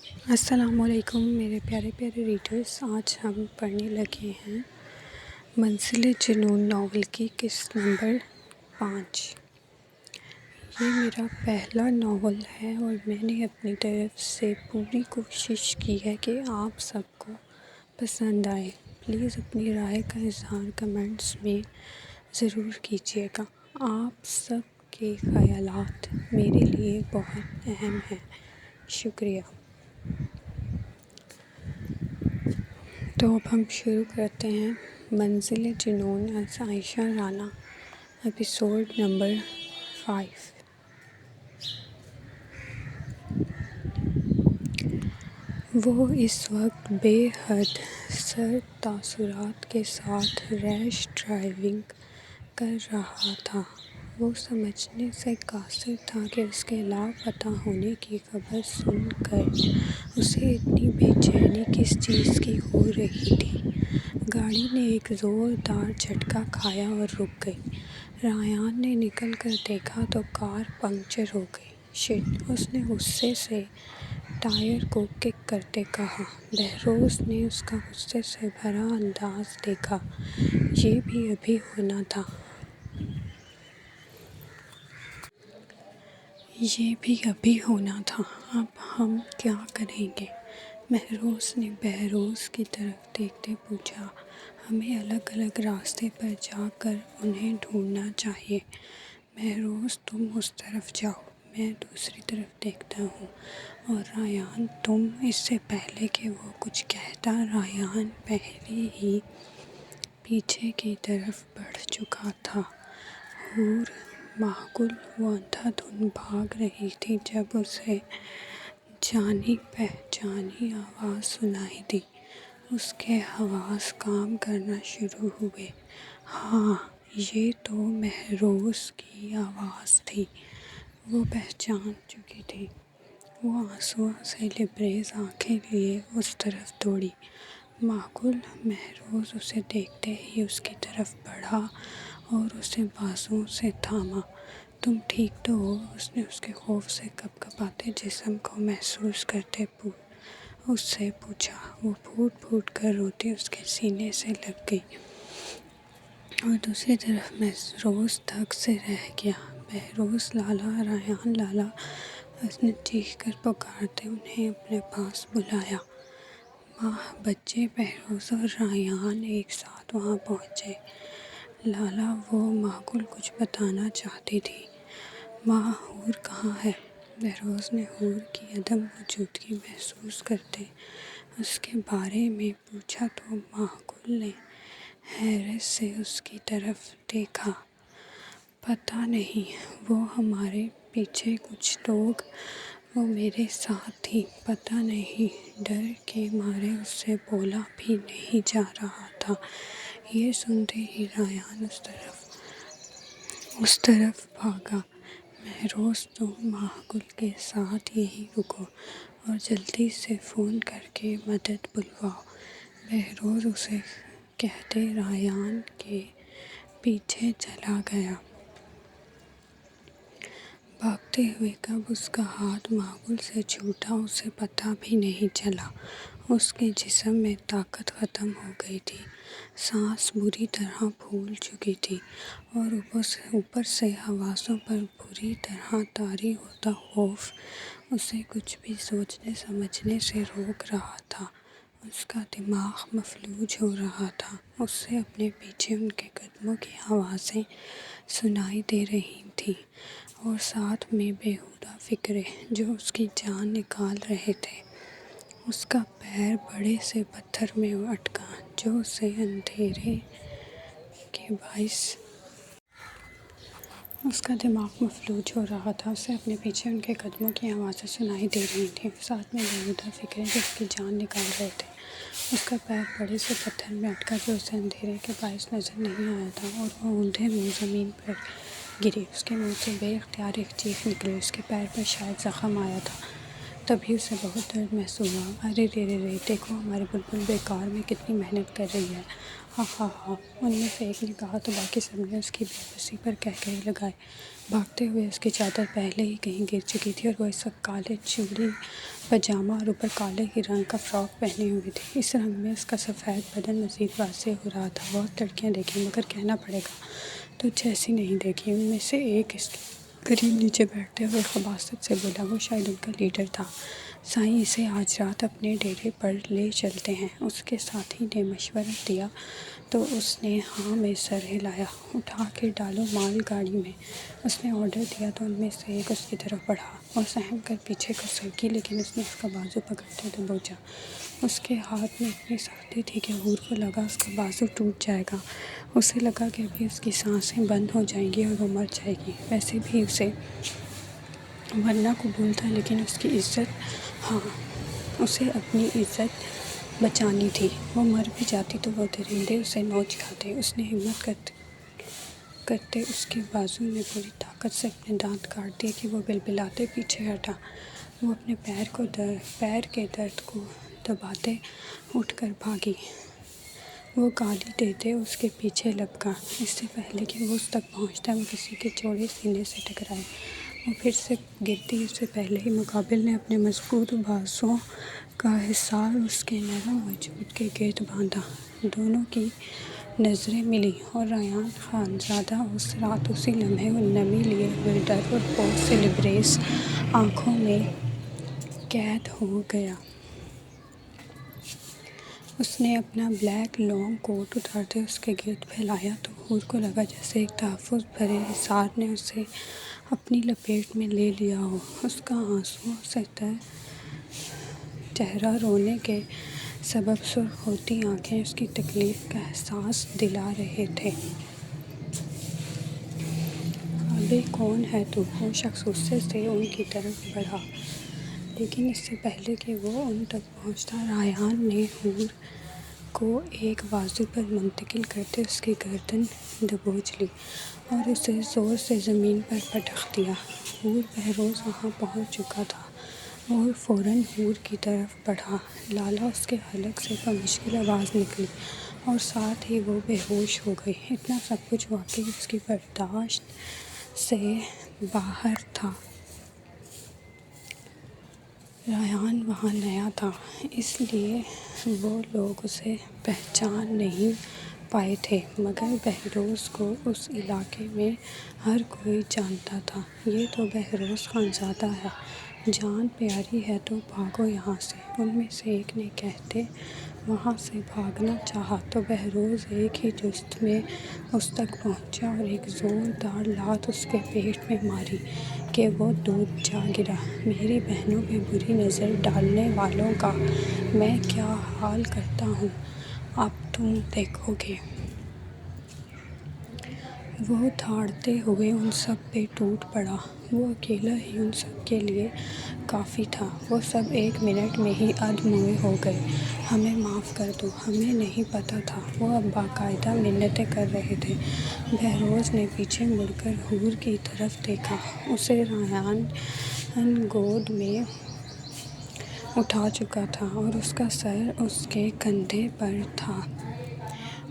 السلام علیکم میرے پیارے پیارے ریڈرز، آج ہم پڑھنے لگے ہیں منزل جنون ناول کی قسط نمبر 5۔ یہ میرا پہلا ناول ہے اور میں نے اپنی طرف سے پوری کوشش کی ہے کہ آپ سب کو پسند آئے۔ پلیز اپنی رائے کا اظہار کمنٹس میں ضرور کیجیے گا۔ آپ سب کے خیالات میرے لیے بہت اہم ہیں۔ شکریہ۔ تو اب ہم شروع کرتے ہیں منزل جنون از عائشہ رانا، ایپیسوڈ نمبر 5۔ وہ اس وقت بے حد سر تاثرات کے ساتھ ریش ڈرائیونگ کر رہا تھا۔ وہ سمجھنے سے قاصر تھا کہ اس کے لاپتہ ہونے کی خبر سن کر اسے اتنی بے چینی کس چیز کی ہو رہی تھی۔ گاڑی نے ایک زوردار جھٹکا کھایا اور رک گئی۔ ریان نے نکل کر دیکھا تو کار پنکچر ہو گئی۔ شٹ! اس نے غصے سے ٹائر کو کک کرتے کہا۔ بہروز نے اس کا غصے سے بھرا انداز دیکھا۔ یہ بھی ابھی ہونا تھا۔ یہ بھی ابھی ہونا تھا۔ اب ہم کیا کریں گے؟ مہروز نے بہروز کی طرف دیکھتے پوچھا۔ ہمیں الگ الگ راستے پر جا کر انہیں ڈھونڈنا چاہیے۔ مہروز تم اس طرف جاؤ، میں دوسری طرف دیکھتا ہوں۔ اور ریان تم… اس سے پہلے کہ وہ کچھ کہتا ریان پہلے ہی پیچھے کی طرف بڑھ چکا تھا۔ حور معقول! وہ اندھا دھند بھاگ رہی تھی جب اسے جانی پہچانی آواز سنائی دی۔ اس کے حواس کام کرنا شروع ہوئے۔ ہاں، یہ تو مہروز کی آواز تھی۔ وہ پہچان چکی تھی۔ وہ آنسوؤں سے لبریز آنکھیں لیے اس طرف دوڑی۔ معقول! مہروز اسے دیکھتے ہی اس کی طرف بڑھا اور اسے بازوؤں سے تھاما۔ تم ٹھیک تو ہو؟ اس نے اس کے خوف سے کپکپاتے جسم کو محسوس کرتے اس سے پوچھا۔ وہ پھوٹ پھوٹ کر روتی اس کے سینے سے لگ گئی اور دوسری طرف مہروز دھک سے رہ گیا۔ بہروز لالا، ریان لالا! اس نے چیخ کر پکارتے انہیں اپنے پاس بلایا۔ ماں، بچے، بہروز اور ریان ایک ساتھ وہاں پہنچے۔ لالا وہ معقول کچھ بتانا چاہتی تھی۔ ماں، حور کہاں ہے؟ بہروز نے حور کی عدم موجودگی محسوس کرتے اس کے بارے میں پوچھا تو معقول نے حیرت سے اس کی طرف دیکھا۔ پتہ نہیں، وہ ہمارے پیچھے کچھ لوگ… وہ میرے ساتھ تھی۔ پتہ نہیں، ڈر کے مارے اس سے بولا بھی نہیں جا رہا تھا۔ یہ سنتے ہی ریان اس طرف بھاگا۔ مہروز تم معقول کے ساتھ یہیں رکو اور جلدی سے فون کر کے مدد بلواؤ۔ بہروز اسے کہتے ریان کے پیچھے چلا گیا۔ بھاگتے ہوئے کب اس کا ہاتھ معقول سے چھوٹا اسے پتہ بھی نہیں چلا۔ اس کے جسم میں طاقت ختم ہو گئی تھی۔ سانس بری طرح پھول چکی تھی اور اوپر سے حواسوں پر بری طرح طاری ہوتا خوف اسے کچھ بھی سوچنے سمجھنے سے روک رہا تھا۔ اس کا دماغ مفلوج ہو رہا تھا۔ اسے اپنے پیچھے ان کے قدموں کی آوازیں سنائی دے رہی تھیں اور ساتھ میں بیہودہ فکرے جو اس کی جان نکال رہے تھے۔ اس کا پیر بڑے سے پتھر میں اٹکا جو اسے اندھیرے کے باعث… اس کا دماغ مفلوج ہو رہا تھا۔ اسے اپنے پیچھے ان کے قدموں کی آوازیں سنائی دے رہی تھیں، ساتھ میں بیہودہ فکرے جو اس کی جان نکال رہے تھے۔ اس کا پیر بڑے سے پتھر میں اٹکا جو اسے اندھیرے کے باعث نظر نہیں آیا تھا اور وہ اوندھے منہ زمین پر گری۔ اس کے منہ سے بے اختیار ایک چیخ نکلی۔ اس کے پیر پر شاید زخم آیا تھا۔ تبھی اسے بہت درد محسوس ہوا۔ ارے رے رے رے، دیکھو ہماری بلبل بیکار میں کتنی محنت کر رہی ہے، ہاں ہاں ہاں۔ ان میں سے ایک نے کہا تو باقی سب نے اس کی بے بسی پر کہکہے لگائے۔ بھاگتے ہوئے اس کی چادر پہلے ہی کہیں گر چکی تھی اور وہ اس وقت کالے چوڑی پاجامہ اور اوپر کالے ہی رنگ کا فراک پہنی ہوئی تھی۔ اس رنگ میں اس کا سفید بدن مزید واضح ہو رہا تھا۔ بہت لڑکیاں دیکھیں مگر کہنا پڑے گا تجھ جیسی نہیں دیکھی۔ ان میں سے ایک اس کے قریب نیچے بیٹھتے ہوئے خباثت سے بولا، وہ شاید ان کا لیڈر تھا، سائیں اسے آج رات اپنے ڈیرے پر لے چلتے ہیں۔ اس کے ساتھی نے مشورہ دیا تو اس نے ہاں میں سر ہلایا۔ اٹھا کے ڈالو مال گاڑی میں، اس نے آرڈر دیا تو ان میں سے ایک اس کی طرف بڑھا اور سہم کر پیچھے کو سرکی، لیکن اس نے اس کا بازو پکڑتے دبوچا۔ اس کے ہاتھ میں اتنی سختی تھی کہ حور کو لگا اس کا بازو ٹوٹ جائے گا۔ اسے لگا کہ ابھی اس کی سانسیں بند ہو جائیں گی اور وہ مر جائے گی۔ ویسے بھی اسے مرنا قبول تھا، لیکن اس کی عزت، ہاں اسے اپنی عزت بچانی تھی۔ وہ مر بھی جاتی تو وہ درندے اسے نوچ کھاتے۔ اس نے ہمت کرتے اس کے بازو میں پوری طاقت سے اپنے دانت کاٹ دیے کہ وہ بلبلاتے پیچھے ہٹا۔ وہ اپنے پیر کے درد کو دباتے اٹھ کر بھاگی۔ وہ گالی دیتے اس کے پیچھے لپکا۔ اس سے پہلے کہ وہ اس تک پہنچتا وہ کسی کے چوڑے سینے سے ٹکرائے۔ وہ پھر سے گرتی اس سے پہلے ہی مقابل نے اپنے مضبوط بازوؤں کا حصار اس کے نرم وجود کے گرد باندھا۔ دونوں کی نظریں ملیں اور ریحان خانزادہ اس رات اسی لمحے ان نمی لیے ہوئے ڈر اور خوف سے لبریز آنکھوں میں قید ہو گیا۔ اس نے اپنا بلیک لانگ کوٹ اتارتے اس کے گرد پھیلایا تو حور کو لگا جیسے ایک تحفظ بھرے حصار نے اسے اپنی لپیٹ میں لے لیا ہو۔ اس کا آنسوؤں سے تر چہرہ رونے کے سبب سرخ ہوتی آنکھیں اس کی تکلیف کا احساس دلا رہے تھے۔ ابے کون ہے تو؟ وہ شخص غصے سے ان کی طرف بڑھا، لیکن اس سے پہلے کہ وہ ان تک پہنچتا ریحان نے حور کو ایک بازو پر منتقل کرتے اس کی گردن دبوچ لی اور اسے زور سے زمین پر پٹخ دیا۔ حور بہروز وہاں پہنچ چکا تھا اور فوراً حور کی طرف بڑھا۔ لالا اس کے حلق سے بمشکل آواز نکلی اور ساتھ ہی وہ بے ہوش ہو گئی۔ اتنا سب کچھ واقعی اس کی برداشت سے باہر تھا۔ ریحان وہاں نیا تھا، اس لیے وہ لوگ اسے پہچان نہیں پائے تھے، مگر بہروز کو اس علاقے میں ہر کوئی جانتا تھا۔ یہ تو بہروز خانزادہ ہے، جان پیاری ہے تو بھاگو یہاں سے۔ ان میں سے ایک نے کہتے وہاں سے بھاگنا چاہا تو بہروز ایک ہی جست میں اس تک پہنچا اور ایک زوردار لات اس کے پیٹ میں ماری کہ وہ دودھ جا گرا۔ میری بہنوں پہ بری نظر ڈالنے والوں کا میں کیا حال کرتا ہوں اب تم دیکھو گے۔ وہ دھاڑتے ہوئے ان سب پہ ٹوٹ پڑا۔ وہ اکیلا ہی ان سب کے لیے کافی تھا۔ وہ سب ایک منٹ میں ہی ادھ موئے ہو گئے۔ ہمیں معاف کر دو، ہمیں نہیں پتہ تھا، وہ اب باقاعدہ منتیں کر رہے تھے۔ بہروز نے پیچھے مڑ کر حور کی طرف دیکھا۔ اسے ریحان گود میں اٹھا چکا تھا اور اس کا سر اس کے کندھے پر تھا۔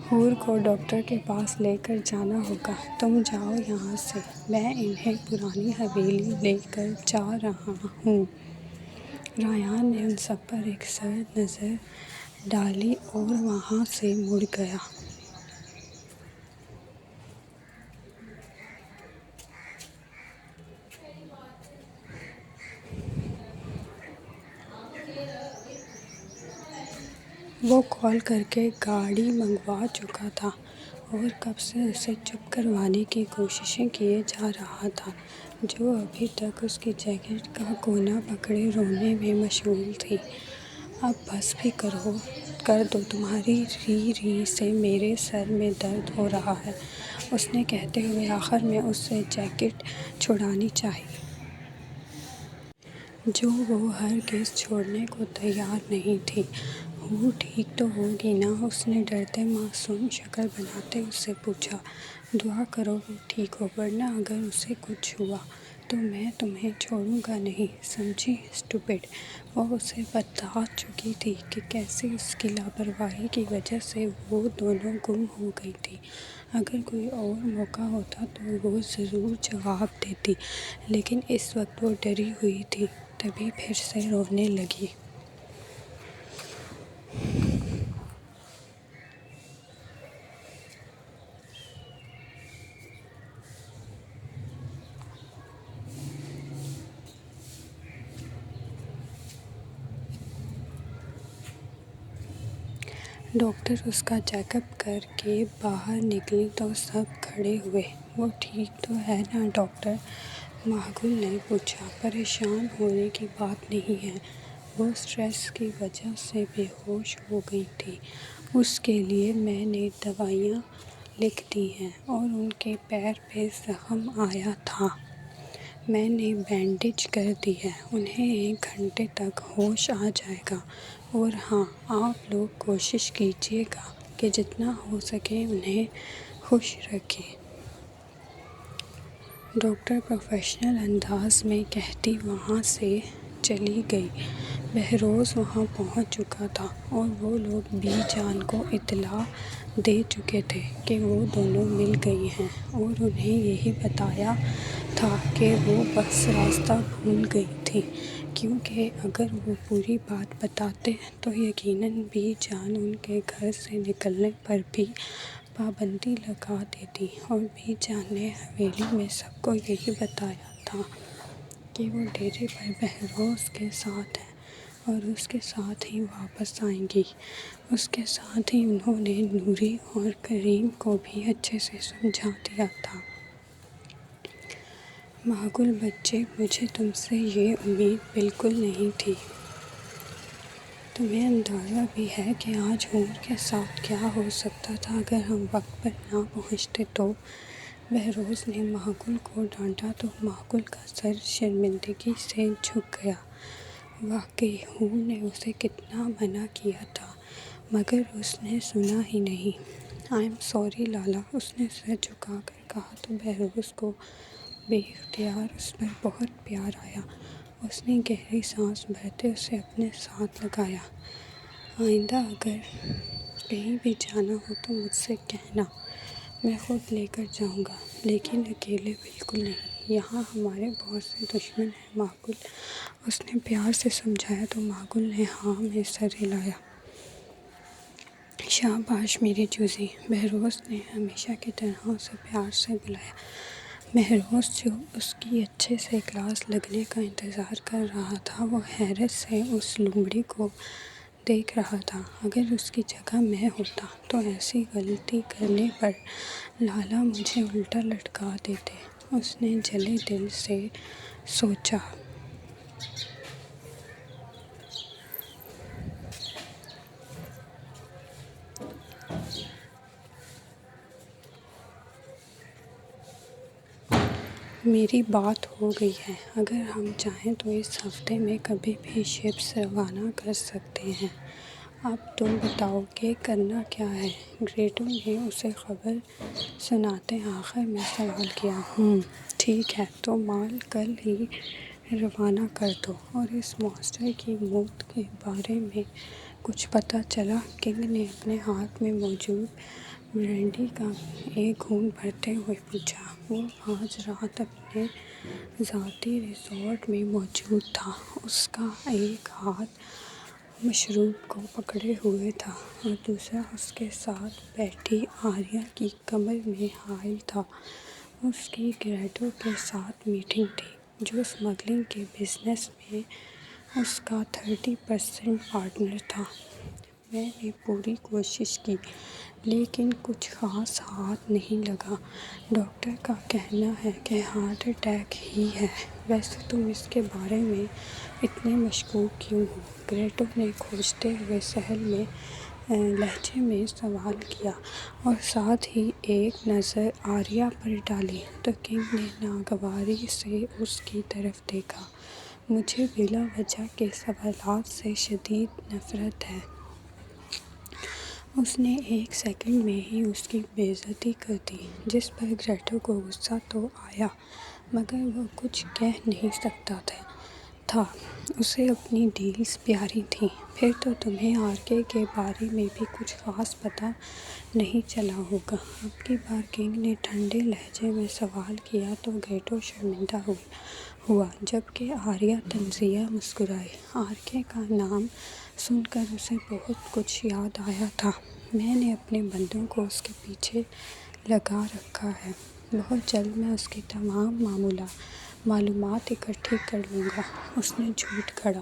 حور کو ڈاکٹر کے پاس لے کر جانا ہوگا، تم جاؤ یہاں سے، میں انہیں پرانی حویلی لے کر جا رہا ہوں۔ ریحان نے ان سب پر ایک سرد نظر ڈالی اور وہاں سے مڑ گیا۔ وہ کال کر کے گاڑی منگوا چکا تھا اور کب سے اسے چپ کروانے کی کوششیں کیے جا رہا تھا، جو ابھی تک اس کی جیکٹ کا کونا پکڑے رونے میں مشغول تھی۔ اب بس بھی کر دو، تمہاری ری ری سے میرے سر میں درد ہو رہا ہے، اس نے کہتے ہوئے آخر میں اس سے جیکٹ چھڑانی چاہی، جو وہ ہرگز چھوڑنے کو تیار نہیں تھی۔ حور ٹھیک تو ہوگی نا؟ اس نے ڈرتے معصوم شکل بناتے اس سے پوچھا۔ دعا کرو وہ ٹھیک ہو، ورنہ اگر اسے کچھ ہوا تو میں تمہیں چھوڑوں گا نہیں، سمجھی اسٹوپڈ۔ وہ اسے بتا چکی تھی کہ کیسے اس کی لاپرواہی کی وجہ سے وہ دونوں گم ہو گئی تھی۔ اگر کوئی اور موقع ہوتا تو وہ ضرور جواب دیتی، لیکن اس وقت وہ ڈری ہوئی تھی۔ تبھی پھر سے رونے لگی۔ ڈاکٹر اس کا چیک اپ کر کے باہر نکلی تو سب کھڑے ہوئے۔ وہ ٹھیک تو ہے نا ڈاکٹر؟ مہاگل نے پوچھا۔ پریشان ہونے کی بات نہیں ہے، وہ اسٹریس کی وجہ سے بے ہوش ہو گئی تھی۔ اس کے لیے میں نے دوائیاں لکھ دی ہیں اور ان کے پیر پہ زخم آیا تھا، میں نے بینڈیج کر دی ہے۔ انہیں 1 گھنٹے تک ہوش آ جائے گا۔ اور ہاں، آپ لوگ کوشش کیجیے گا کہ جتنا ہو سکے انہیں خوش رکھیں۔ ڈاکٹر پروفیشنل انداز میں کہتی وہاں سے چلی گئی۔ بہروز وہاں پہنچ چکا تھا اور وہ لوگ بی جان کو اطلاع دے چکے تھے کہ وہ دونوں مل گئی ہیں، اور انہیں یہی بتایا تھا کہ وہ بس راستہ بھول گئی تھیں، کیونکہ اگر وہ پوری بات بتاتے تو یقیناً بی جان ان کے گھر سے نکلنے پر بھی پابندی لگا دیتی، اور بی جان نے حویلی میں سب کو یہی بتایا تھا کہ وہ ڈیرے پر بہروز کے ساتھ ہیں اور اس کے ساتھ ہی واپس آئیں گی۔ اس کے ساتھ ہی انہوں نے نوری اور کریم کو بھی اچھے سے سمجھا دیا تھا۔ مہاگل بچے، مجھے تم سے یہ امید بالکل نہیں تھی۔ تمہیں اندازہ بھی ہے کہ آج عمر کے ساتھ کیا ہو سکتا تھا اگر ہم وقت پر نہ پہنچتے تو؟ بہروز نے مہاگل کو ڈانٹا تو مہاگل کا سر شرمندگی سے جھک گیا۔ واقعی ہو نے اسے کتنا منع کیا تھا، مگر اس نے سنا ہی نہیں۔ آئی ایم سوری لالا، اس نے سر جھکا کر کہا تو بہروز کو بے اختیار اس پر بہت پیار آیا۔ اس نے گہری سانس بھرتے اسے اپنے ساتھ لگایا۔ آئندہ اگر کہیں بھی جانا ہو تو مجھ سے کہنا، میں خود لے کر جاؤں گا، لیکن اکیلے بالکل نہیں، یہاں ہمارے بہت سے دشمن ہیں مہاگل۔ اس نے پیار سے سمجھایا تو مہاگل نے ہاں میں سر ہلایا۔ شاباش میری جوزی، بہروز نے ہمیشہ کی طرح اسے پیار سے بلایا۔ بہروز جو اس کی اچھے سے کلاس لگنے کا انتظار کر رہا تھا، وہ حیرت سے اس لومڑی کو دیکھ رہا تھا۔ اگر اس کی جگہ میں ہوتا تو ایسی غلطی کرنے پر لالا مجھے الٹا لٹکا دیتے، اس نے جلے دل سے سوچا۔ میری بات ہو گئی ہے، اگر ہم چاہیں تو اس ہفتے میں کبھی بھی شپس روانہ کر سکتے ہیں۔ اب تم بتاؤ کہ کرنا کیا ہے؟ گریٹو نے اسے خبر سناتے آخر میں سوال کیا۔ ٹھیک ہے، تو مال کل ہی روانہ کر دو۔ اور اس ماسٹر کی موت کے بارے میں کچھ پتہ چلا؟ کنگ نے اپنے ہاتھ میں موجود برانڈی کا ایک گھونٹ بھرتے ہوئے پوچھا۔ وہ آج رات اپنے ذاتی ریزورٹ میں موجود تھا۔ اس کا ایک ہاتھ مشروب کو پکڑے ہوئے تھا اور دوسرا اس کے ساتھ بیٹھی آریہ کی کمر میں حائل تھا۔ اس کی گریٹو کے ساتھ میٹنگ تھی، جو اسمگلنگ کے بزنس میں اس کا 30% پارٹنر تھا۔ میں نے پوری کوشش کی، لیکن کچھ خاص ہاتھ نہیں لگا۔ ڈاکٹر کا کہنا ہے کہ ہارٹ اٹیک ہی ہے۔ ویسے تم اس کے بارے میں اتنے مشکوک کیوں ہو؟ گریٹو نے کھوجتے ہوئے سہل میں لہجے میں سوال کیا اور ساتھ ہی ایک نظر آریہ پر ڈالی تو کنگ نے ناگواری سے اس کی طرف دیکھا۔ مجھے بلا وجہ کے سوالات سے شدید نفرت ہے۔ اس نے 1 سیکنڈ میں ہی اس کی بے عزتی کر دی، جس پر گریٹو کو غصہ تو آیا، مگر وہ کچھ کہہ نہیں سکتا تھا۔ اسے اپنی ڈیلز پیاری تھیں۔ پھر تو تمہیں آر کے بارے میں بھی کچھ خاص پتہ نہیں چلا ہوگا۔ اب کی بار کنگ نے ٹھنڈے لہجے میں سوال کیا تو گیٹو شرمندہ ہوا، جبکہ آریہ تنزیہ مسکرائی۔ آر کے کا نام سن کر اسے بہت کچھ یاد آیا تھا۔ میں نے اپنے بندوں کو اس کے پیچھے لگا رکھا ہے۔ بہت جلد میں اس کی تمام معلومات اکٹھی کر لوں گا۔ اس نے جھوٹ گھڑا،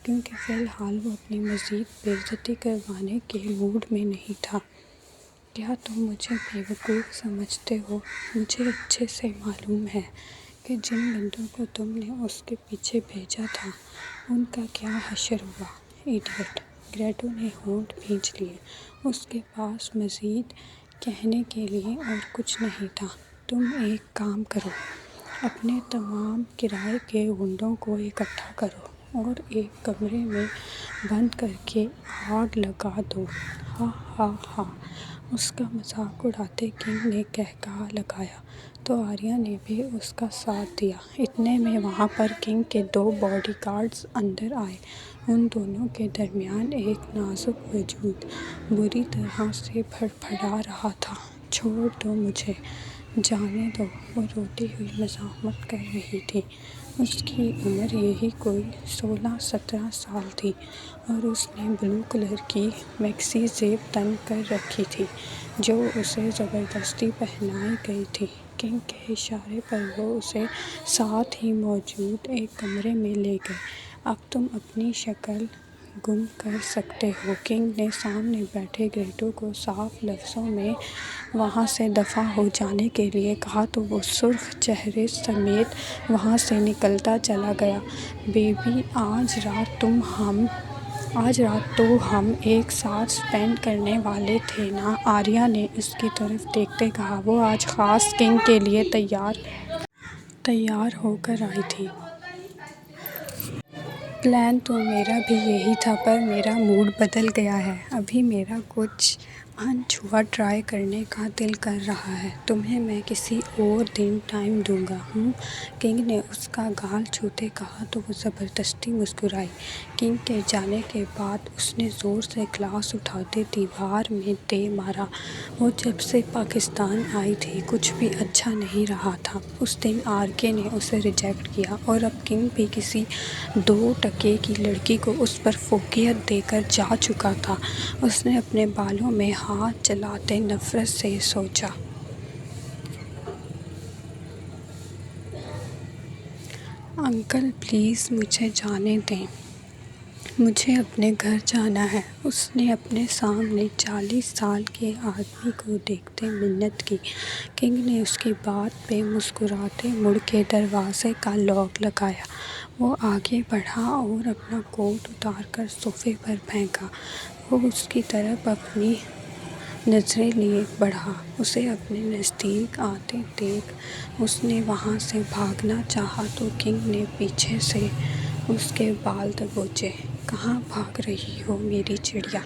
کیونکہ فی الحال وہ اپنی مزید بے عزتی کروانے کے موڈ میں نہیں تھا۔ کیا تم مجھے بیوقوف سمجھتے ہو؟ مجھے اچھے سے معلوم ہے کہ جن بندوں کو تم نے اس کے پیچھے بھیجا تھا ان کا کیا حشر ہوا۔ ایڈیٹ! گریٹو نے ہونٹ بھینچ لیے۔ اس کے پاس مزید کہنے کے لیے اور کچھ نہیں تھا۔ تم ایک کام کرو، اپنے تمام کرائے کے غنڈوں کو اکٹھا کرو اور ایک کمرے میں بند کر کے آگ لگا دو۔ ہا ہا ہا! اس کا مذاق اڑاتے کنگ نے قہقہہ لگایا تو آریہ نے بھی اس کا ساتھ دیا۔ اتنے میں وہاں پر کنگ کے 2 باڈی گارڈز اندر آئے۔ ان دونوں کے درمیان ایک نازک وجود بری طرح سے پھڑپھڑا رہا تھا۔ چھوڑ دو مجھے، جانے دو! وہ روتی ہوئی مزاحمت کر رہی تھی۔ اس کی عمر یہی کوئی 16-17 سال تھی اور اس نے بلو کلر کی میکسی زیب تن کر رکھی تھی جو اسے زبردستی پہنائی گئی تھی۔ کنگ کے اشارے پر وہ اسے ساتھ ہی موجود ایک کمرے میں لے گئے۔ اب تم اپنی شکل گم کر سکتے ہو۔ کنگ نے سامنے بیٹھے گریٹو کو صاف لفظوں میں وہاں سے دفع ہو جانے کے لیے کہا تو وہ سرخ چہرے سمیت وہاں سے نکلتا چلا گیا۔ بیبی، آج رات تو ہم ایک ساتھ اسپینڈ کرنے والے تھے نا؟ آریہ نے اس کی طرف دیکھتے کہا۔ وہ آج خاص کنگ کے لیے تیار ہو کر آئی تھی۔ پلان تو میرا بھی یہی تھا پر میرا موڈ بدل گیا ہے۔ ابھی میرا کچھ ان چھوا ٹرائی کرنے کا دل کر رہا ہے۔ تمہیں میں کسی اور دن ٹائم دوں گا۔ کنگ نے اس کا گال چھوتے کہا تو وہ زبردستی مسکرائی۔ کنگ کے جانے کے بعد اس نے زور سے گلاس اٹھاتے دیوار میں دے مارا۔ وہ جب سے پاکستان آئی تھی کچھ بھی اچھا نہیں رہا تھا۔ اس دن آر کے نے اسے ریجیکٹ کیا اور اب کنگ بھی کسی 2 ٹکے کی لڑکی کو اس پر فوقیت دے کر جا چکا تھا۔ اس نے اپنے بالوں میں ہاتھ چلاتے نفرت سے سوچا۔ انکل پلیز مجھے جانے دیں، مجھے اپنے گھر جانا ہے۔ اس نے اپنے سامنے 40 سال کے آدمی کو دیکھتے منت کی۔ کنگ نے اس کی بات پہ مسکراتے مڑ کے دروازے کا لاک لگایا۔ وہ آگے بڑھا اور اپنا کوٹ اتار کر صوفے پر پھینکا۔ وہ اس کی طرف اپنی نظریں لیے بڑھا۔ اسے اپنے نزدیک آتے دیکھ اس نے وہاں سے بھاگنا چاہا تو کنگ نے پیچھے سے اس کے بال دبوچے۔ کہاں بھاگ رہی ہو میری چڑیا؟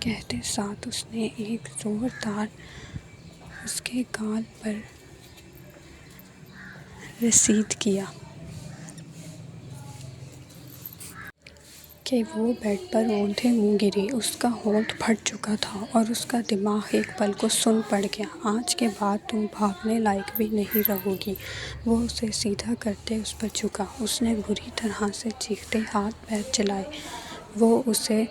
کہتے ساتھ اس نے ایک زوردار اس کے گال پر رسید کیا کہ وہ بیڈ پر اوندھے منہ گری۔ اس کا ہونٹ پھٹ چکا تھا اور اس کا دماغ ایک پل کو سن پڑ گیا۔ آج کے بعد تم بھاگنے لائق بھی نہیں رہو گی۔ وہ اسے سیدھا کرتے اس پر جھکا۔ اس نے بری طرح سے چیختے ہاتھ پیر چلائے۔ وہ اسے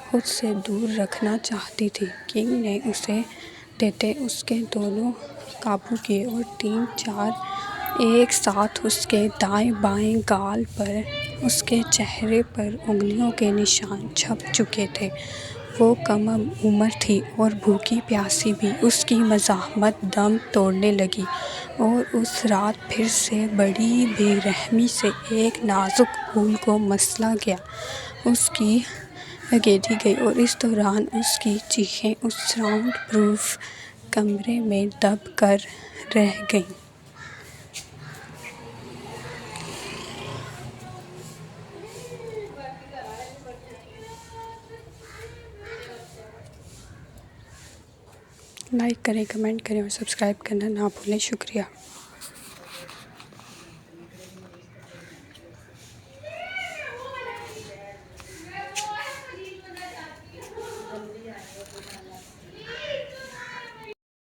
خود سے دور رکھنا چاہتی تھی۔ کنگ نے اسے دیتے اس کے دونوں قابو کیے اور 3-4 ایک ساتھ اس کے دائیں بائیں گال پر اس کے چہرے پر انگلیوں کے نشان چھپ چکے تھے۔ وہ کم عمر تھی اور بھوکی پیاسی بھی۔ اس کی مزاحمت دم توڑنے لگی اور اس رات پھر سے بڑی بے رحمی سے ایک نازک پھول کو مسلا گیا، اس کی اگیری گئی اور اس دوران اس کی چیخیں اس ساؤنڈ پروف کمرے میں دب کر رہ گئیں۔ لائک کریں، کمنٹ کریں اور سبسکرائب کرنا نہ بھولیں۔ شکریہ۔